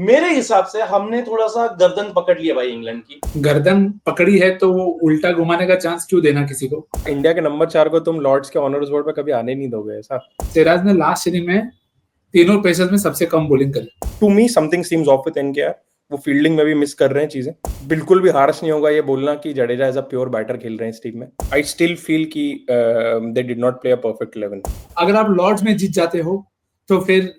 मेरे हिसाब से हमने थोड़ा सा गर्दन पकड़ लिया भाई इंग्लैंड की। गर्दन पकड़ी है तो वो उल्टा घुमाने का चांस क्यों देना किसी को। इंडिया के नंबर 4 को तुम लॉर्ड्स के ऑनर्स बोर्ड पे कभी आने नहीं दोगे ऐसा। सिराज ने लास्ट इनिंग में तीनों पेसर्स में सबसे कम बॉलिंग करी। To me something seems off with NKR. वो फील्डिंग में भी मिस कर रहे हैं चीजें। बिल्कुल भी हार्श नहीं होगा ये बोलना कि Jadeja as a pure batter खेल रहे हैं इस टीम में। आई स्टिल फील कि they did not play a perfect 11। अगर आप लॉर्ड्स में जीत जाते हो तो फिर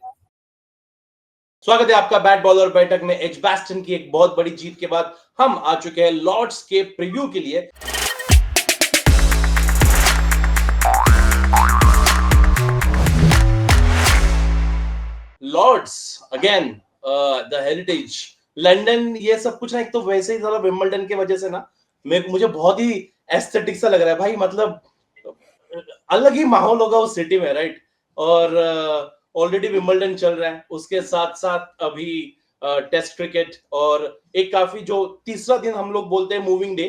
स्वागत है आपका बैट बॉल और बैठक में। एजबास्टन की एक बहुत बड़ी जीत के बाद हम आ चुके हैं लॉर्ड्स के प्रीव्यू के लिए। Lord's again the heritage London, ये सब कुछ ना, एक तो वैसे ही साला विंबलडन के वजह से ना मुझे बहुत ही एस्थेटिक सा लग रहा है भाई। मतलब अलग ही माहौल होगा उस सिटी में, राइट। और ऑलरेडी विंबलडन चल रहा है, उसके साथ साथ अभी टेस्ट क्रिकेट और एक काफी जो तीसरा दिन हम लोग बोलते हैं मूविंग डे,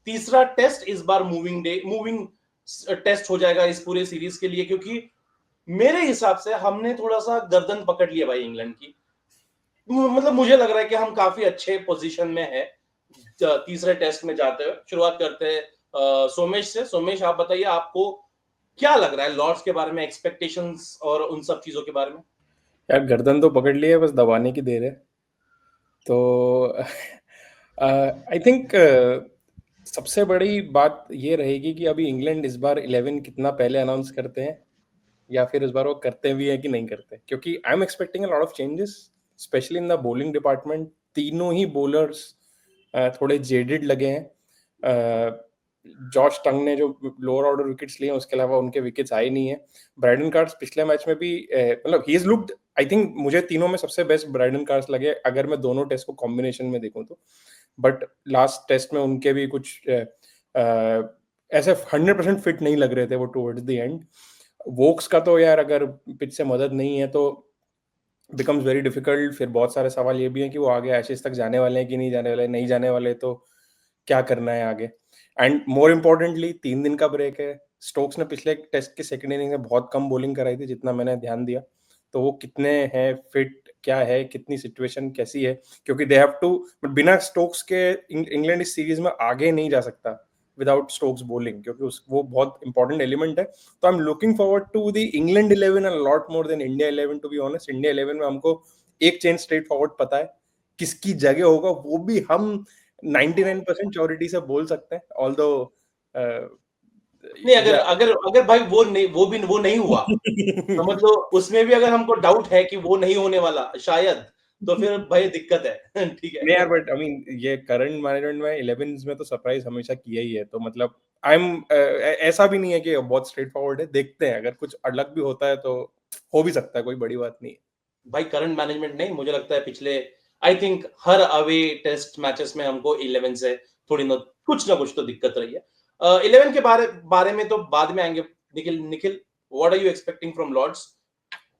तीसरा टेस्ट इस बार मूविंग टेस्ट हो जाएगा इस पूरे सीरीज के लिए, क्योंकि मेरे हिसाब से हमने थोड़ा सा गर्दन पकड़ लिया भाई इंग्लैंड की। मतलब मुझे लग रहा है कि हम काफी अच्छे पोजीशन में है तीसरे टेस्ट में जाते हुए। शुरुआत करते हैं सोमेश से। सोमेश, आप बताइए, आपको क्या लग रहा है लॉर्ड्स के बारे में, एक्सपेक्टेशंस और उन सब चीजों के बारे में? यार गर्दन तो पकड़ ली है, बस दबाने की देर है। तो आई थिंक सबसे बड़ी बात ये रहेगी कि अभी इंग्लैंड इस बार 11 कितना पहले अनाउंस करते हैं या फिर इस बार वो करते भी है कि नहीं करते, क्योंकि आई am expecting a lot of changes specially in the bowling department. तीनों ही बॉलर्स थोड़े जेडेड लगे हैं। जॉश टंग ने जो लोअर ऑर्डर विकेट्स लिए हैं उसके अलावा उनके विकेट्स आए नहीं है। ब्राइडन कार्ड्स पिछले मैच में भी मतलब he is looked, I think मुझे तीनों में सबसे बेस्ट ब्राइडन कार्ड्स लगे अगर मैं दोनों टेस्ट को कॉम्बिनेशन में देखूं तो। बट लास्ट टेस्ट में उनके भी कुछ ऐसे 100% फिट नहीं लग रहे थे वो टुवर्ड्स द एंड। वोक्स का तो यार अगर पिच से मदद नहीं है तो बिकम्स वेरी डिफिकल्ट। फिर बहुत सारे सवाल ये भी हैं कि वो आगे एशेज तक जाने वाले हैं कि नहीं जाने वाले, नहीं जाने वाले तो क्या करना है आगे। एंड मोर इम्पोर्टेंटली 3 दिन का ब्रेक है। स्टोक्स ने पिछले टेस्ट के सेकंड इनिंग में बहुत कम बॉलिंग कराई थी जितना मैंने ध्यान दिया। तो वो कितने हैं फिट, क्या है, कितनी सिचुएशन कैसी है, क्योंकि दे हैव टू, बिना स्टोक्स के इंग्लैंड इस सीरीज में आगे नहीं जा सकता विदाउट स्टोक्स बॉलिंग, क्योंकि वो बहुत इंपॉर्टेंट एलिमेंट है। तो I am looking forward to the England 11 a lot more than India 11 to be honest. India 11 में हमको एक चेंज स्ट्रेट फॉरवर्ड पता है किसकी जगह होगा, वो भी हम 99% श्योरिटी से बोल सकते हैं। ऑल्दो नहीं, अगर भाई वो नहीं हुआ समझ लो, उसमें भी अगर हमको डाउट है कि वो नहीं होने वाला शायद, तो फिर भाई दिक्कत है। ठीक है। नहीं यार, बट आई मीन ये करंट मैनेजमेंट में 11s में तो सरप्राइज हमेशा किया ही है। तो मतलब आई एम ऐसा भी नहीं है कि बहुत स्ट्रेट फॉरवर्ड है। देखते हैं, अगर कुछ अलग भी होता है तो हो भी सकता है, कोई बड़ी बात नहीं है। भाई करंट मैनेजमेंट नहीं, मुझे लगता है पिछले आई थिंक हर अवे टेस्ट मैचेस में हमको 11 से थोड़ी ना कुछ तो दिक्कत रही है। 11 के बारे में तो बाद में आएंगे। Nikhil, what are you expecting from Lord's?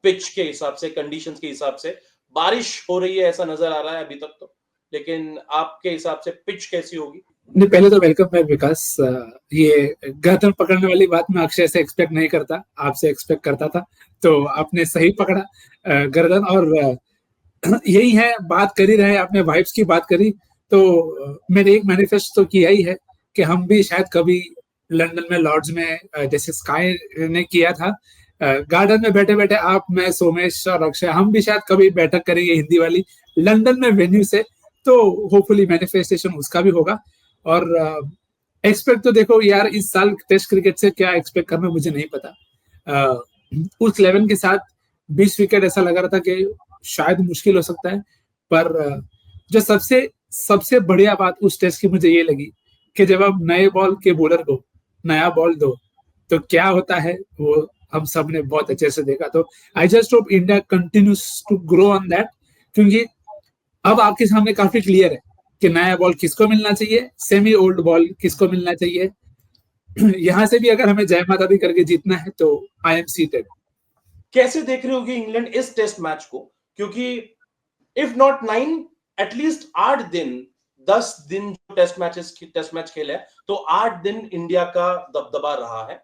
Pitch के हिसाब से, कंडीशंस के हिसाब से, बारिश हो रही है ऐसा नजर आ रहा है अभी तक तो, लेकिन आपके हिसाब से पिच कैसी होगी? नहीं, पहले तो वेलकम है विकास। ये गर्दन पकड़ने वाली बात मैं अक्षय से एक्सपेक्ट नहीं करता, आपसे एक्सपेक्ट करता था, तो आपने सही पकड़ा गर्दन। और यही है, बात कर ही रहे, आपने वाइब्स की बात करी तो मैंने एक मैनिफेस्ट तो किया ही है कि हम भी शायद कभी लंदन में लॉर्ड्स में जैसे स्काई ने किया था, गार्डन में बैठे बैठे आप, मैं, सोमेश और अक्षय, हम भी शायद कभी बैठक करेंगे हिंदी वाली लंदन में वेन्यू से। तो होपफुली मैनिफेस्टेशन उसका भी होगा। और एक्सपेक्ट तो देखो यार, इस साल टेस्ट क्रिकेट से क्या एक्सपेक्ट करना मुझे नहीं पता। उस 11 के साथ 20 विकेट ऐसा लगा रहा था कि शायद मुश्किल हो सकता है। पर जो सबसे सबसे बढ़िया बात उस टेस्ट की मुझे ये लगी कि जब आप नए बॉल के बॉलर को नया बॉल दो तो क्या होता है, वो हम सब ने बहुत अच्छे से देखा। तो I just hope India continues to grow on that, क्योंकि अब आपके सामने काफी क्लियर है कि नया बॉल किसको मिलना चाहिए, सेमी ओल्ड बॉल किसको मिलना चाहिए। यहां से भी अगर हमें जय माता दी करके जीतना है तो आई एम सीटेड। कैसे देख रहे होगी इंग्लैंड इस टेस्ट मैच को? क्योंकि इफ नॉट 9, एटलीस्ट 8 दिन, 10 दिन टेस्ट मैच खेले, तो 8 दिन इंडिया का दबदबा रहा है।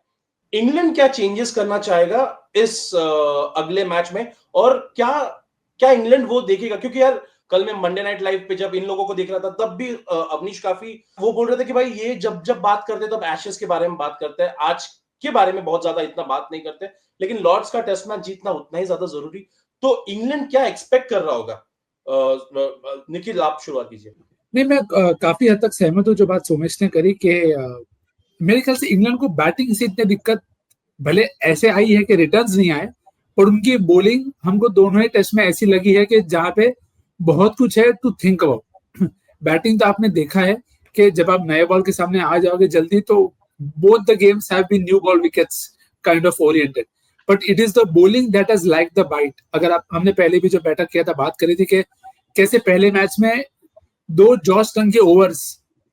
इंग्लैंड क्या चेंजेस करना चाहेगा इस अगले मैच में, और क्या इंग्लैंड वो देखेगा? क्योंकि यार कल मैं मंडे नाइट लाइव पे जब इन लोगों को देख रहा था तब भी अवनीश काफी वो बोल रहे थे कि भाई ये जब जब बात करते हैं तब एशेस के बारे में बात करते हैं, आज के बारे में बहुत ज्यादा इतना बात नहीं करते, लेकिन लॉर्ड्स का टेस्ट मैच जीतना उतना ही ज्यादा जरूरी। तो इंग्लैंड क्या एक्सपेक्ट कर रहा होगा? निखिल आप शुरुआत कीजिए। नहीं, मैं काफी हद तक सहमत हूँ जो बात सोमेश ने करी कि मेरे ख्याल से इंग्लैंड को बैटिंग से इतनी दिक्कत भले ऐसे आई है कि रिटर्न्स नहीं आए, पर उनकी बॉलिंग हमको दोनों ही टेस्ट में ऐसी लगी है कि जहाँ पे बहुत कुछ है टू थिंक अबाउट। बैटिंग तो आपने देखा है कि जब आप नए बॉल के सामने आ जाओगे जल्दी तो both the games have been new ball wickets kind of oriented, but it is the bowling that has like the bite. अगर आप हमने पहले भी जो बैठक किया था बात करी थी कि कैसे पहले मैच में 2 जॉस टन के ओवर्स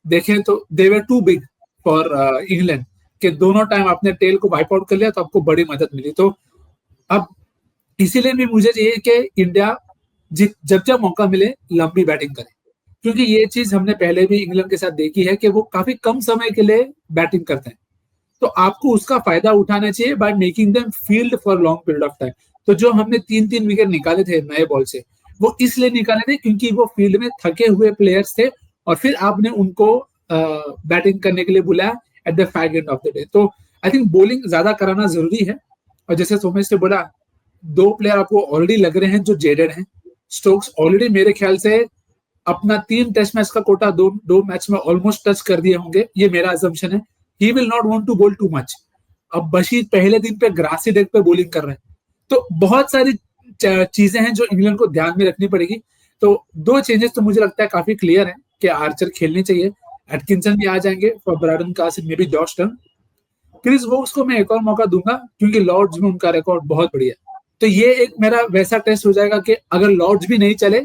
देखें तो दे वर टू बिग फॉर इंग्लैंड, कि दोनों टाइम आपने टेल को वाइप आउट कर लिया तो आपको बड़ी मदद मिली। तो अब इसीलिए भी मुझे चाहिए कि इंडिया जब जब मौका मिले लंबी बैटिंग करे, क्योंकि ये चीज हमने पहले भी इंग्लैंड के साथ देखी है कि वो काफी कम समय के लिए बैटिंग करते हैं, तो आपको उसका फायदा उठाना चाहिए by making them field for long period of time. तो जो हमने 3-3 विकेट निकाले थे नए बॉल से, वो इसलिए निकाले थे क्योंकि वो फील्ड में थके हुए प्लेयर्स थे और फिर आपने उनको बैटिंग करने के लिए बुलाया at the fag end of the day. तो आई थिंक बॉलिंग ज्यादा कराना जरूरी है। और जैसे सोमेश ने बोला, 2 प्लेयर आपको ऑलरेडी लग रहे हैं जो जेडेड हैं। स्टोक्स ऑलरेडी मेरे ख्याल से अपना 3 टेस्ट मैच का कोटा दो मैच में ऑलमोस्ट टच कर दिए होंगे, ये मेरा असम्पशन है। He will not want to bowl too much. अब बशीर पहले दिन पे ग्रासी डेक पे बॉलिंग कर रहे हैं, तो बहुत सारी चीजें हैं जो इंग्लैंड को ध्यान में रखनी पड़ेगी। तो 2 चेंजेस तो मुझे लगता है काफी क्लियर है कि आर्चर खेलने चाहिए, एटकिंसन भी आ जाएंगे फॉर ब्रायडन कासिम में भी जॉश टन। क्रिस वोक्स को मैं एक और मौका दूंगा क्योंकि लॉर्ड्स में उनका रिकॉर्ड बहुत बढ़िया है। तो ये एक मेरा वैसा टेस्ट हो जाएगा कि अगर लॉर्ड्स भी नहीं चले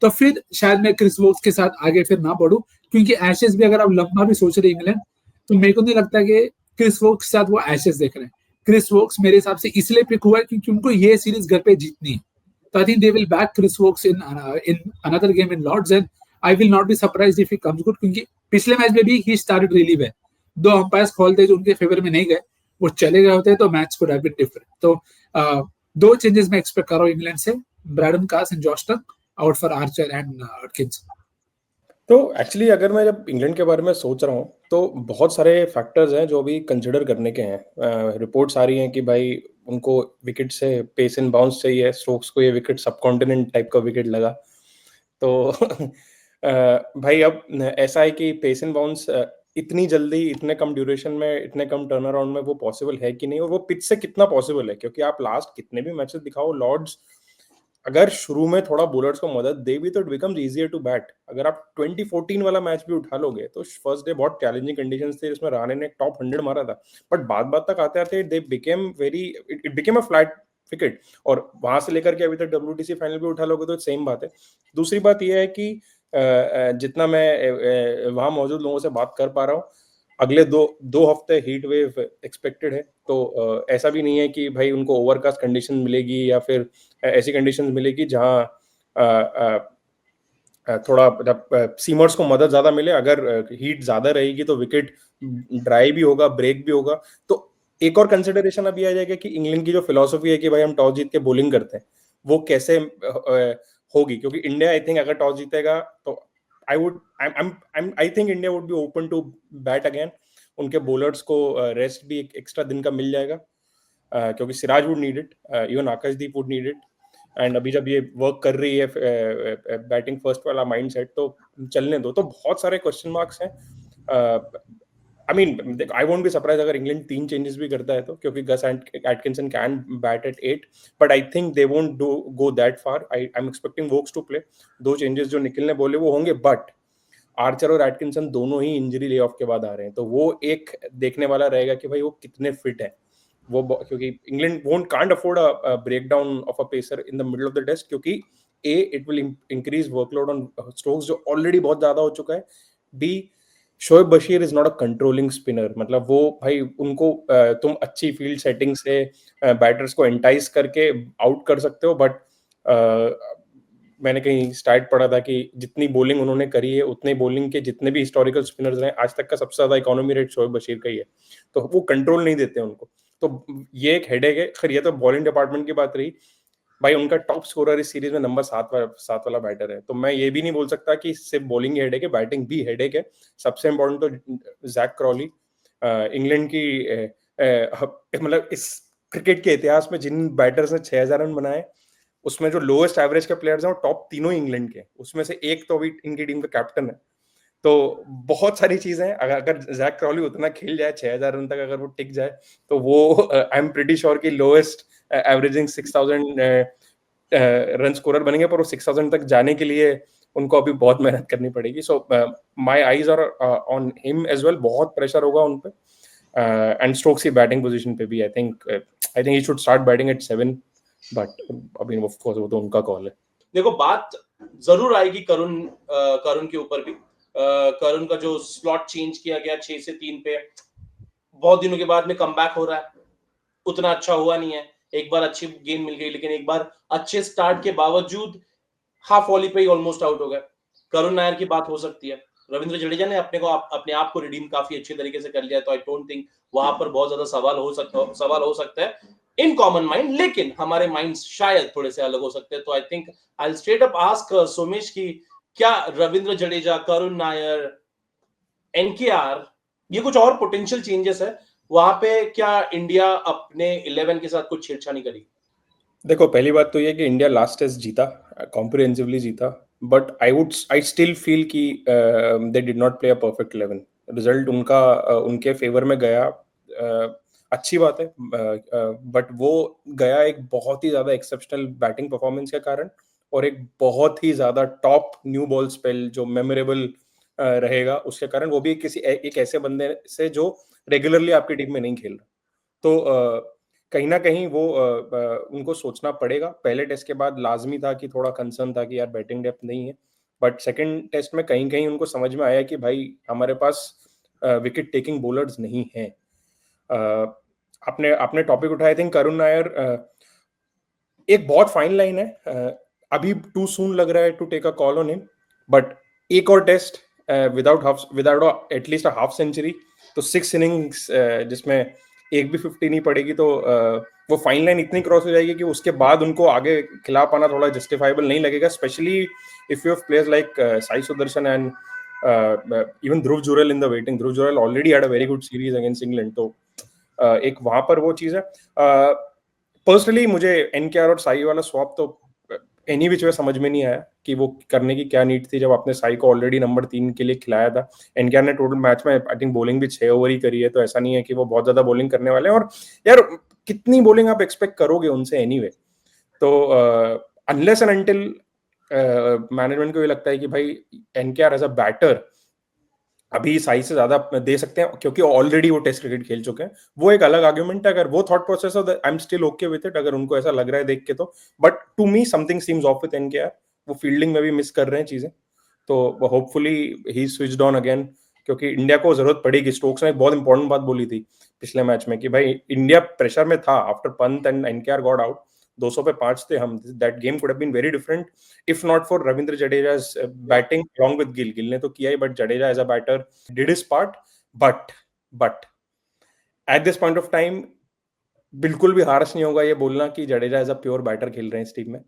तो फिर शायद मैं क्रिस वोक्स के साथ आगे फिर ना बढ़ूं, क्योंकि एशेस भी अगर आप लंबा भी सोच रहे इंग्लैंड, तो मेरे को नहीं लगता कि क्रिस वोक्स के साथ वो एशेस देख रहे हैं। क्रिस वोक्स मेरे हिसाब से इसलिए पिक हुआ है क्योंकि उनको ये सीरीज घर पे जीतनी है। तो I think they will back Chris Woakes in another game in Lord's and I will not be surprised if he comes good, क्योंकि पिछले मैच में भी he started really well. 2 umpires खोलते जो उनके फेवर में नहीं गए, वो चले गए होते तो match could have been different. तो 2 चेंजेस मैं एक्सपेक्ट कर रहा हूं इंग्लैंड से, Brydon Carse and Josh Tongue out for Archer and Atkinson. तो एक्चुअली अगर मैं जब इंग्लैंड के बारे में सोच रहा हूँ तो बहुत सारे फैक्टर्स हैं जो अभी कंसिडर करने के हैं। रिपोर्ट्स आ रही हैं कि भाई उनको विकेट से पेस एंड बाउंस चाहिए, स्टोक्स को ये विकेट सब कॉन्टिनेंट टाइप का विकेट लगा। तो भाई अब ऐसा है कि पेस एंड बाउंस इतनी जल्दी, इतने कम ड्यूरेशन में, इतने कम टर्न अराउंड में वो पॉसिबल है कि नहीं, और वो पिच से कितना पॉसिबल है, क्योंकि आप लास्ट कितने भी मैचेस दिखाओ लॉर्ड्स अगर शुरू में थोड़ा बॉलर्स को मदद दे भी तो it becomes easier to bat. अगर आप 2014 वाला मैच भी उठा लोगे तो फर्स्ट डे बहुत चैलेंजिंग कंडीशंस थे जिसमें राणे ने टॉप 100 मारा था, बट बात तक आते आते they became very, it became a flat wicket, और वहां से लेकर के अभी तक WTC फाइनल भी उठा लोगे तो सेम बात है। दूसरी बात यह है कि जितना मैं वहां मौजूद लोगों से बात कर पा रहा हूँ, अगले दो हफ्ते हीट वेव एक्सपेक्टेड है। तो ऐसा भी नहीं है कि भाई उनको ओवरकास्ट कंडीशन मिलेगी या फिर ऐसी कंडीशंस मिलेगी जहां थोड़ा सीमर्स को मदद ज्यादा मिले। अगर हीट ज्यादा रहेगी तो विकेट ड्राई भी होगा, ब्रेक भी होगा। तो एक और कंसिडरेशन अभी आ जाएगा कि इंग्लैंड की जो फिलॉसफी है कि भाई हम टॉस जीत के बॉलिंग करते हैं, वो कैसे होगी, क्योंकि इंडिया आई थिंक अगर टॉस जीतेगा तो I think India would be open to bat again. उनके बॉलर्स को रेस्ट भी एक एक्स्ट्रा दिन का मिल जाएगा, क्योंकि Siraj would need it, even Akashdeep would need it. And अभी जब ये वर्क कर रही है बैटिंग फर्स्ट वाला माइंडसेट, तो चलने दो। तो बहुत सारे क्वेश्चन मार्क्स हैं। I mean I won't be surprise अगर इंग्लैंड 3 चेंजेस भी करता है तो, क्योंकि Gus Atkinson can bat at 8, but I think they won't go that far. I am expecting Woakes to play. 2 changes जो निकलने बोले वो होंगे, बट आर्चर और एटकिंसन दोनों ही इंजरी ले ऑफ के बाद आ रहे हैं, तो वो एक देखने वाला रहेगा कि भाई वो कितने फिट है वो, क्योंकि England can't afford a breakdown of a pacer in the middle of the test, क्योंकि it will increase workload on Stokes जो ऑलरेडी बहुत ज्यादा हो चुका है। B, Shoaib Bashir is not a controlling spinner, मतलब वो भाई उनको तुम अच्छी फील्ड सेटिंग से बैटर्स को एंटाइज करके आउट कर सकते हो, बट मैंने कहीं स्टार्ट पढ़ा था कि जितनी बॉलिंग उन्होंने करी है उतनी बॉलिंग के जितने भी हिस्टोरिकल स्पिनर्स रहे आज तक का सबसे ज्यादा इकोनॉमी रेट शोएब बशीर का ही है, तो वो कंट्रोल नहीं देते उनको। तो ये एक हेडेक है। खैर ये तो बॉलिंग डिपार्टमेंट की बात रही। भाई उनका टॉप स्कोरर इस सीरीज में नंबर 7 वाला बैटर है, तो मैं ये भी नहीं बोल सकता कि सिर्फ बॉलिंग हेडेक है, बैटिंग भी हेडेक है। सबसे इम्पोर्टेंट तो जैक क्रॉली, इंग्लैंड की मतलब इस क्रिकेट के इतिहास में जिन बैटर्स ने 6000 रन बनाए, उसमें जो लोएस्ट एवरेज के प्लेयर्स हैं वो टॉप तीनों ही इंग्लैंड के, उसमें से एक तो अभी इनकी टीम का कैप्टन है। तो बहुत सारी चीजें हैं, अगर जैक क्रॉली उतना खेल जाए 6000 रन तक अगर वो टिक जाए, तो वो आई एम प्रीटी श्योर कि लोएस्ट एवरेजिंग 6000 रन स्कोरर बनेंगे, पर वो 6000 तक जाने के लिए उनको अभी बहुत मेहनत करनी पड़ेगी। So my eyes are on him as well, बहुत प्रेशर होगा उन पे। एंड स्टोक्स की बैटिंग पोजीशन पे भी I think he should start batting at 7, but अभी ऑफ कोर्स वो तो उनका कॉल है। देखो बात जरूर आएगी करुण के ऊपर भी। करुण का जो स्लॉट चेंज किया गया 6 से 3 पे, बहुत दिनों के बाद में कमबैक हो रहा है, उतना अच्छा हुआ नहीं है। एक बार अच्छी गेंद मिल गई, लेकिन एक बार अच्छे स्टार्ट के बावजूद हाफ वॉली पे ही ऑलमोस्ट आउट हो गए। करुण नायर की बात हो सकती है। रविंद्र जडेजा ने अपने आप को रिडीम काफी अच्छे तरीके से कर लिया, तो आई डोंट थिंक वहां पर बहुत ज्यादा सवाल हो सकता है इन कॉमन माइंड, लेकिन हमारे माइंड्स शायद थोड़े से अलग हो सकते हैं। तो I think I straight up ask Somesh की क्या रविंद्र जडेजा, करुण नायर, एनकेआर, ये कुछ और पोटेंशियल चेंजेस है वहां पे, क्या इंडिया अपने 11 के साथ कुछ छेड़छाड़ी करेगी? देखो पहली बात तो ये कि इंडिया लास्ट टेस्ट जीता, कॉम्प्रिहेंसिवली जीता, बट आई स्टिल फील कि they did not play a perfect 11। Result उनका उनके फेवर में गया, अच्छी बात है, बट वो गया एक बहुत ही ज्यादा एक्सेप्शनल बैटिंग परफॉर्मेंस के कारण, और एक बहुत ही ज्यादा टॉप न्यू बॉल स्पेल जो मेमोरेबल रहेगा उसके कारण, वो भी एक ऐसे बंदे से जो रेगुलरली आपकी टीम में नहीं खेल रहा। तो कहीं ना कहीं वो उनको सोचना पड़ेगा। पहले टेस्ट के बाद लाजमी था कि थोड़ा कंसर्न था कि यार बैटिंग डेप्थ नहीं है, बट सेकंड टेस्ट में कहीं कहीं उनको समझ में आया कि भाई हमारे पास विकेट टेकिंग बॉलर्स नहीं हैं। आपने टॉपिक उठाया, आई थिंक करुण नायर, एक बहुत फाइन लाइन है, अभी टू सून लग रहा है to take a call on him, but एक और test without at least a half century, तो 6 इनिंग्स जिसमें एक भी 50 नहीं पड़ेगी, तो वो फाइन लाइन इतनी क्रॉस हो जाएगी कि उसके बाद उनको आगे खिला पाना थोड़ा जस्टिफाइबल नहीं लगेगा, specially if you have players like Sai Sudarshan and even Dhruv Jurel in the waiting. Dhruv Jurel already had a very good series against England, तो एक वहां पर वो चीज है। पर्सनली मुझे एनकेआर और साई वाला स्वैप तो एनी विच वे समझ में नहीं आया कि वो करने की क्या नीड थी, जब आपने साई को ऑलरेडी नंबर 3 के लिए खिलाया था। एनकेआर ने टोटल मैच में आई थिंक बॉलिंग भी 6 ओवर ही करी है, तो ऐसा नहीं है कि वो बहुत ज्यादा बॉलिंग करने वाले हैं, और यार कितनी बॉलिंग आप एक्सपेक्ट करोगे उनसे एनीवे। तो अनलेस एंड अनटिल मैनेजमेंट को ये लगता है कि भाई एनकेआर एज अ बैटर अभी साई से ज्यादा दे सकते हैं, क्योंकि ऑलरेडी वो टेस्ट क्रिकेट खेल चुके हैं, वो एक अलग आर्गुमेंट है। अगर वो थॉट प्रोसेस हो, I am still okay with it, अगर उनको ऐसा लग रहा है देख के तो। But to me something seems off with NKR, वो फील्डिंग में भी मिस कर रहे हैं चीजें, तो hopefully he switched on again, क्योंकि इंडिया को जरूरत पड़ेगी। स्टोक्स ने एक बहुत इंपॉर्टेंट बात बोली थी पिछले मैच में कि भाई इंडिया प्रेशर में था after Pant and NKR got out, 200 पे 5 थे हम, that game could have been very different if not for Ravindra Jadeja's batting along with Gill ने तो किया ही, but Jadeja as a batter did his part. But at this point of time बिल्कुल भी harsh नहीं होगा ये बोलना कि Jadeja as a pure batter खेल रहे हैं इस टीम में।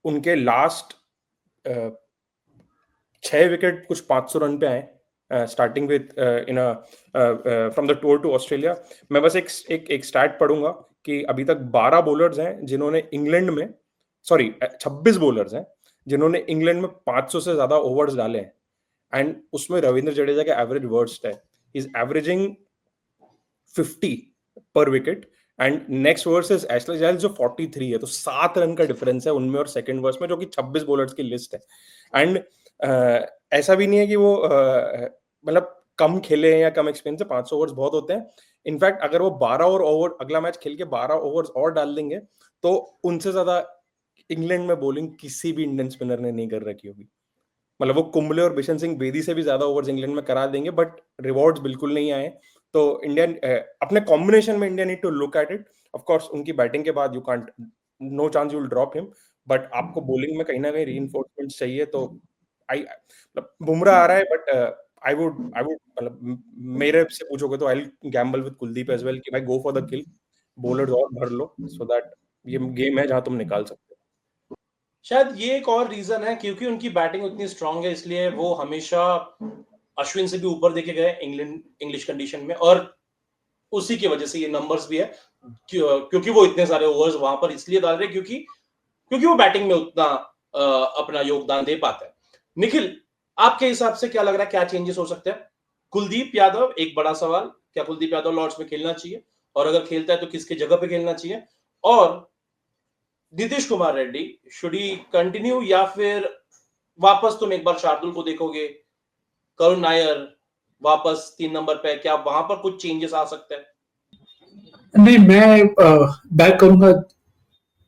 उनके लास्ट 6 विकेट कुछ 500 रन पे आए, starting with from the tour to Australia. मैं बस एक स्टैट पढ़ूंगा कि अभी तक 12 बॉलर्स हैं जिन्होंने इंग्लैंड में, 26 बॉलर्स हैं जिन्होंने इंग्लैंड में 500 से ज्यादा ओवर्स डाले हैं, एंड उसमें रविंद्र जडेजा का एवरेज वर्स्ट है, इज एवरेजिंग 50 पर wicket, and next worse is Ashley Giles जो 43 है, तो 7 रन का डिफरेंस है उनमें और सेकंड वर्स में, जो कि 26 बॉलर्स की लिस्ट है। एंड ऐसा भी नहीं है कि वो मतलब कम खेले हैं या कम एक्सपीरियंस है, 500 ओवर्स बहुत होते हैं। इनफैक्ट अगर वो 12 ओवर अगला मैच खेल के 12 ओवर्स और डाल देंगे, तो उनसे ज्यादा इंग्लैंड में बॉलिंग किसी भी इंडियन स्पिनर ने नहीं कर रखी होगी। मतलब वो कुंबले और बिशन सिंह बेदी से भी ज्यादा ओवर्स इंग्लैंड में करा देंगे, बट रिवॉर्ड्स बिल्कुल नहीं आए। तो इंडियन अपने कॉम्बिनेशन में India need to look at it. Of course उनकी बैटिंग के बाद you can't, no chance you will drop him, but आपको बॉलिंग में कहीं ना कहीं रीइंफोर्समेंट चाहिए। तो आई बुमराह आ रहा है, बट आई वुड मतलब मेरे से पूछोगे तो I will gamble with Kuldeep as well कि भाई go for the kill, bowlers और भर लो सो दैट ये गेम है जहां तुम निकाल सकते हो। शायद ये एक और रीजन है क्योंकि उनकी बैटिंग उतनी स्ट्रांग है, इसलिए वो हमेशा अश्विन से भी ऊपर देखे गए इंग्लिश कंडीशन में, और उसी की वजह से ये नंबर्स भी है क्योंकि वो इतने सारे ओवर्स वहां पर इसलिए डाल रहे क्योंकि वो बैटिंग में उतना अपना योगदान दे पाते हैं। निखिल, आपके हिसाब से क्या लग रहा है, क्या चेंजेस हो सकते हैं? कुलदीप यादव, एक बड़ा सवाल, क्या कुलदीप यादव लॉर्ड्स में खेलना चाहिए, और अगर खेलता है तो किसके जगह पे खेलना चाहिए? और Nitish Kumar Reddy, should he continue या फिर वापस तुम एक बार शार्दुल को देखोगे, करुण नायर वापस 3 नंबर पे, क्या वहां पर कुछ चेंजेस आ सकते हैं? नहीं, मैं बैक करूंगा,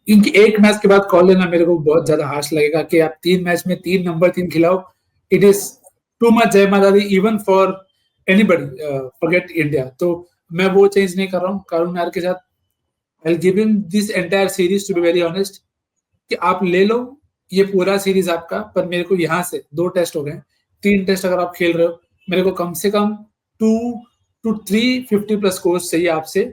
क्योंकि एक मैच के बाद कॉल लेना मेरे को बहुत ज्यादा हार्श लगेगा कि आप 3 मैच में 3 नंबर 3 खिलाओ। इट इज टू मच जय माता दी even for anybody, forget India. तो मैं वो चेंज नहीं कर रहा हूँ करुण नायर के साथ। I give him this entire series, to be very honest, कि आप ले लो ये पूरा सीरीज आपका, पर मेरे को यहाँ से 2 टेस्ट हो गए, 3 टेस्ट अगर आप खेल रहे हो, मेरे को कम से कम 2 to 350 प्लस स्कोर्स चाहिए आपसे,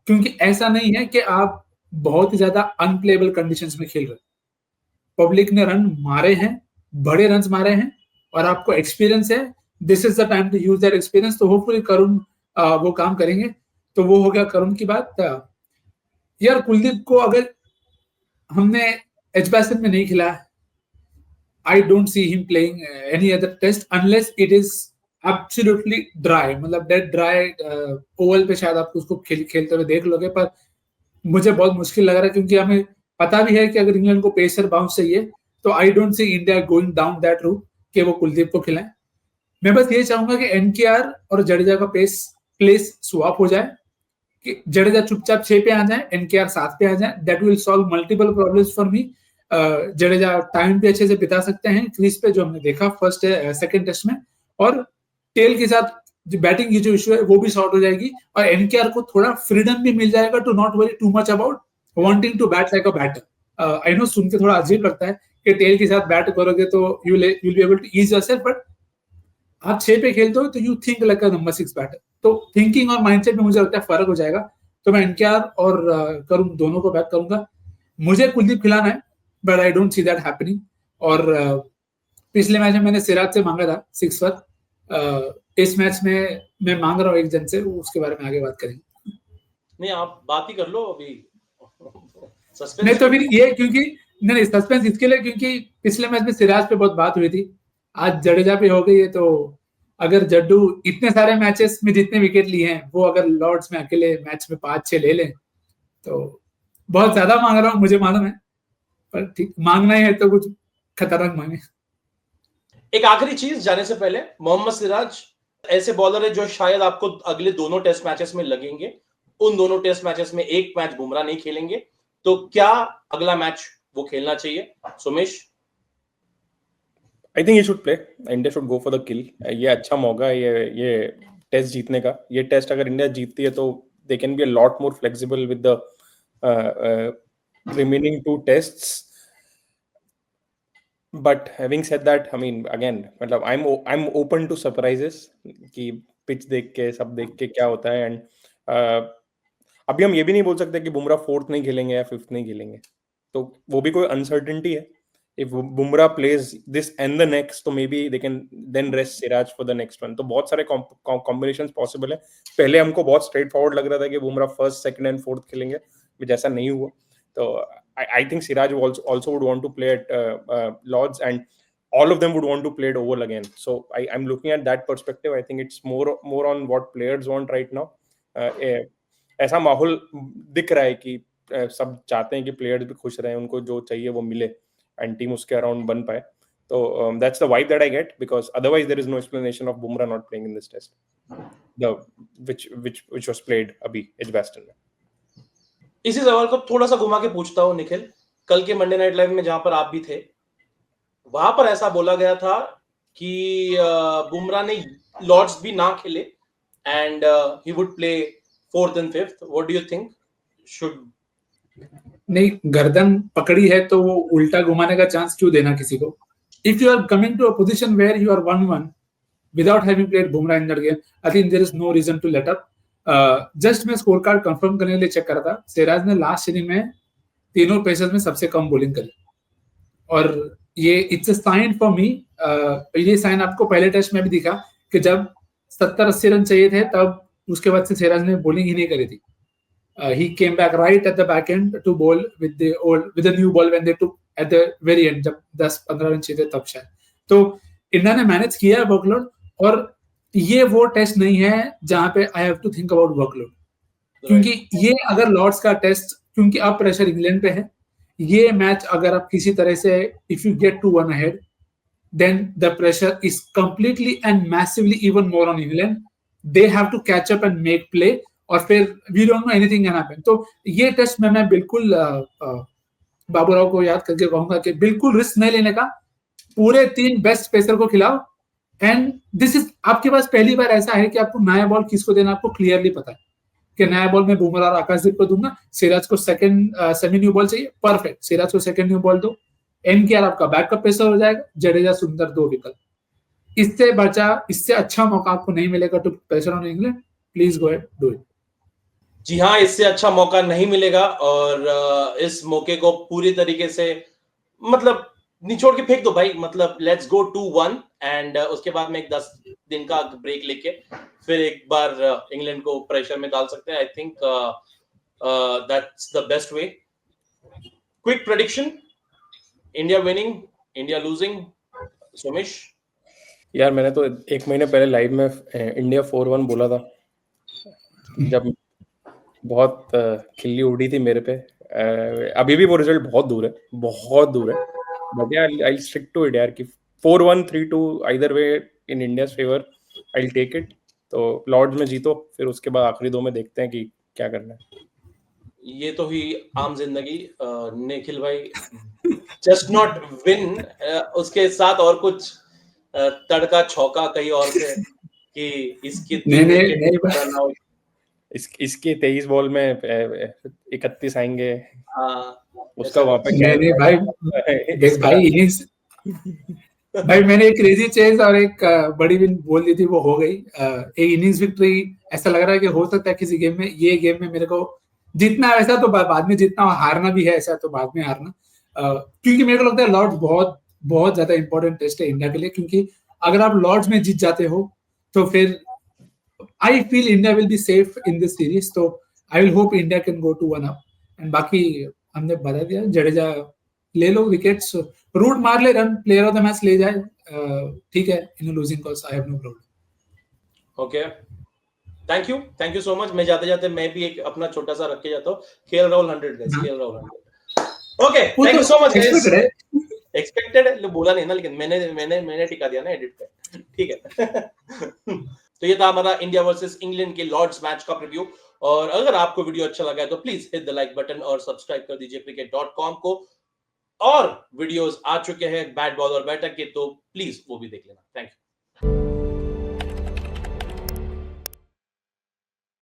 क्योंकि ऐसा नहीं है कि आप बहुत ही ज्यादा अनप्लेबल कंडीशंस में खेल रहे हो। पब्लिक ने रन मारे हैं, बड़े रन मारे हैं, और आपको एक्सपीरियंस है। This is the time to use that experience. तो होपफुली करुण वो काम करेंगे। तो वो हो गया करुण की बात। यार, कुलदीप को अगर हमने एजबैस्टन में नहीं खिलाया, I don't see him playing any other test unless it is absolutely dry, मतलब dead dry ओवल पे शायद आप उसको खेलते हुए देख लोगे, पर मुझे बहुत मुश्किल लग रहा है, क्योंकि हमें पता भी है कि अगर इंग्लैंड को पेसर बाउंस चाहिए तो I don't see India going down that route कि वो कुलदीप को खिलाएं। मैं बस ये चाहूंगा कि एनकेआर और जडेजा का प्लेस स्वैप हो जाए, कि जडेजा चुपचाप 6 पे आ जाए, एनकेआर 7 पे आ जाए। That will solve multiple problems for me. Jadeja time पे अच्छे से बिता सकते हैं क्रीज पे, जो हमने देखा फर्स्ट सेकंड टेस्ट में, और टेल के साथ जो बैटिंग की जो इशू है वो भी सॉर्ट हो जाएगी, और एनकेआर को थोड़ा फ्रीडम भी मिल जाएगा to not worry too much about wanting to bat like a batter. I know सुन के थोड़ा अजीब लगता है कि टेल के साथ बैट करोगे तो you will be able to ease yourself, but आप 6 पे खेलते हो तो you think like a number 6 batter. तो थिंकिंग और माइंडसेट में मुझे लगता है फर्क हो जाएगा। तो मैं एनकेआर और करुण दोनों को बैक करूंगा। मुझे कुलदीप खिलाना है, but I don't see that happening. और पिछले मैच में मैंने सिराज से मांगा था 6 पर। इस मैच में मैं मांग रहा हूँ एक जन से, उसके बारे में आगे बात करेंगे। नहीं, आप बात ही कर लो अभी। सस्पेंस नहीं तो फिर ये, क्योंकि नहीं सस्पेंस इसके लिए क्योंकि पिछले मैच में सिराज पे बहुत बात हुई थी, आज जडेजा पे हो गई है। तो अगर जड्डू इतने सारे मैचेस में जितने विकेट लिए हैं, वो अगर लॉर्ड्स में अकेले मैच में 5-6 ले लें, तो बहुत ज्यादा मांग रहा हूँ, मुझे मालूम है, पर ठीक मांगना ही है तो कुछ खतरनाक मांगे। एक आखिरी चीज जाने से पहले, मोहम्मद सिराज ऐसे बॉलर है जो शायद आपको अगले दोनों टेस्ट मैचेस में लगेंगे। उन दोनों टेस्ट मैचेस में एक मैच बुमराह नहीं खेलेंगे, तो क्या अगला मैच वो खेलना चाहिए? सुमेश, आई think he should play, India should go for the किल। ये अच्छा मौका है ये टेस्ट जीतने का। ये टेस्ट अगर इंडिया जीतती है तो they can be a lot more flexible with the remaining 2 tests. But having said that, I mean, again, मतलब I'm open to surprises कि पिच देख के सब देख के क्या होता है। एंड अभी हम ये भी नहीं बोल सकते कि बुमराह 4th नहीं खेलेंगे या 5th नहीं खेलेंगे, तो वो भी कोई अनसर्टेनिटी है। If Bumrah plays this and the next, तो maybe they can then rest Siraj for the next one। तो बहुत सारे combinations possible है। पहले हमको बहुत स्ट्रेट फॉरवर्ड लग रहा था कि Bumrah 1st, 2nd and 4th खेलेंगे, जैसा नहीं हुआ। So I think Siraj also would want to play at Lords, and all of them would want to play at Oval again. So I'm looking at that perspective. I think it's more on what players want right now. ऐसा माहौल दिख रहा है कि सब चाहते हैं कि प्लेयर्स भी खुश रहें, उनको जो चाहिए वो मिले, and टीम उसके अराउंड बन पाए। तो that's the vibe that I get, because otherwise there is no explanation of Bumrah not playing in this test, which was played अभी एजबैस्टन में। इसी सवाल को थोड़ा सा घुमा के पूछता हूं निखिल, कल के मंडे नाइट लाइव में जहां पर आप भी थे, वहां पर ऐसा बोला गया था कि बुमराह ने लॉर्ड्स भी ना खेले and he would play 4th and 5th। What do you think? Should नहीं, गर्दन पकड़ी है तो वो उल्टा घुमाने का चांस क्यों देना किसी को? If you are coming to a position where you are 1-1 without having played Bumrah in that game, I think there is no reason to let up. Just मैं स्कोर कार्ड कंफर्म करने के लिए चेक कर रहा था। सिराज ने लास्ट इनिंग में तीनों पेसर्स में सबसे कम बॉलिंग करे। और ये it's a sign for me, ये साइन आपको पहले टेस्ट में भी दिखा कि जब 70-80 रन चाहिए थे तब उसके बाद से सिराज ने बॉलिंग ही नहीं करी थी। He came back right at the back end to bowl with the new ball when they took at the very end, जब 10-15 रन चाहिए तब शायद। तो इंडिया ने मैनेज किया है वर्कलोड, और ये वो टेस्ट नहीं है जहां पे I have to think about workload, क्योंकि ये अगर लॉर्ड्स का टेस्ट, क्योंकि अब प्रेशर इंग्लैंड पे है, ये मैच अगर आप किसी तरह से if you get to 1 ahead, then the pressure is completely and massively even more on England. They have to catch up and make play, और फिर we don't know anything can happen. तो ये test में मैं बिल्कुल बाबूराव को याद करके कहूंगा कि बिल्कुल रिस्क नहीं लेने का, पूरे 3 बेस्ट पेसर को खिलाओ, एंड दिस इज आपके पास पहली बार ऐसा है कि आपको नया बॉल किसको देना आपको क्लियरली पता है कि नया बॉल में बुमराह और आकाशदीप को दूंगा, सिराज को सेकंड सेमी न्यू बॉल चाहिए, परफेक्ट, सिराज को सेकंड न्यू बॉल दो, एनकेआर आपका बैकअप पेसर हो जाएगा, जडेजा सुंदर 2 विकेट। इससे बचा, इससे अच्छा मौका आपको नहीं मिलेगा to pressure on England, please go ahead, do it. जी हाँ, इससे अच्छा मौका नहीं मिलेगा, और इस मौके को पूरी तरीके से मतलब निचोड़ के फेंक दो भाई, मतलब लेट्स गो 2-1, एंड उसके बाद में एक 10 दिन का ब्रेक लेके फिर एक बार इंग्लैंड को प्रेशर में डाल सकते हैं। I think that's the best way. Quick prediction, India winning, India losing, Somesh? यार मैंने तो 1 महीने पहले लाइव में इंडिया 4-1 बोला था, जब बहुत खिल्ली उड़ी थी मेरे पे। अभी भी वो रिजल्ट बहुत दूर है, बहुत दूर है, बट यार आई स्टिक टू इट यार कि 4-1, 3-2 either way in India's favour, I will take it. तो लॉर्ड्स में जीतो, फिर उसके बाद आखिरी 2 में देखते हैं कि क्या करना है। ये तो ही आम जिंदगी निखिल भाई, जस्ट नॉट विन, उसके साथ और कुछ तड़का छौका कहीं और से कि इसकी नहीं, इसके 23 बॉल में 31 आएंगे, उसका वहां पे नहीं भाई, देख भाई इनिंग्स, भाई मैंने एक क्रेजी चेज और एक बड़ी विन बोल दी थी, वो हो गई। एक इनिंग्स विक्ट्री ऐसा लग रहा है कि हो सकता है किसी गेम में, ये गेम में मेरे को जीतना है ऐसा तो बाद में जीतना, और हारना भी है ऐसा तो बाद में हारना, क्योंकि मेरे को लगता है लॉर्ड्स बहुत बहुत ज्यादा इंपॉर्टेंट टेस्ट है इंडिया के लिए, क्योंकि अगर आप लॉर्ड्स में जीत जाते हो तो फिर I feel India will be safe in this series. तो I will hope India can go to 1 up, and बाकी हमने बता दिया, जडेजा ले लो विकेट्स, रूट मार ले, run player of the match ले जाए, ठीक है, in losing cause I have no problem. Okay, thank you so much. मैं जाते जाते मैं भी एक अपना छोटा सा रख के जाता हूँ, KL Rahul 100 guys, KL Rahul 100। Okay, thank you so much guys. Expected है, बोला नहीं ना, लेकिन मैंने टिका दिया ना एडिट पे, ठीक है। तो ये था हमारा इंडिया वर्सेस इंग्लैंड के लॉर्ड्स मैच का प्रीव्यू, और अगर आपको वीडियो अच्छा लगा है तो please hit the like button और सब्सक्राइब कर दीजिए cricket.com को, और वीडियोस आ चुके हैं बैट बॉल और बैटर के, तो प्लीज वो भी देख लेना। Thank you.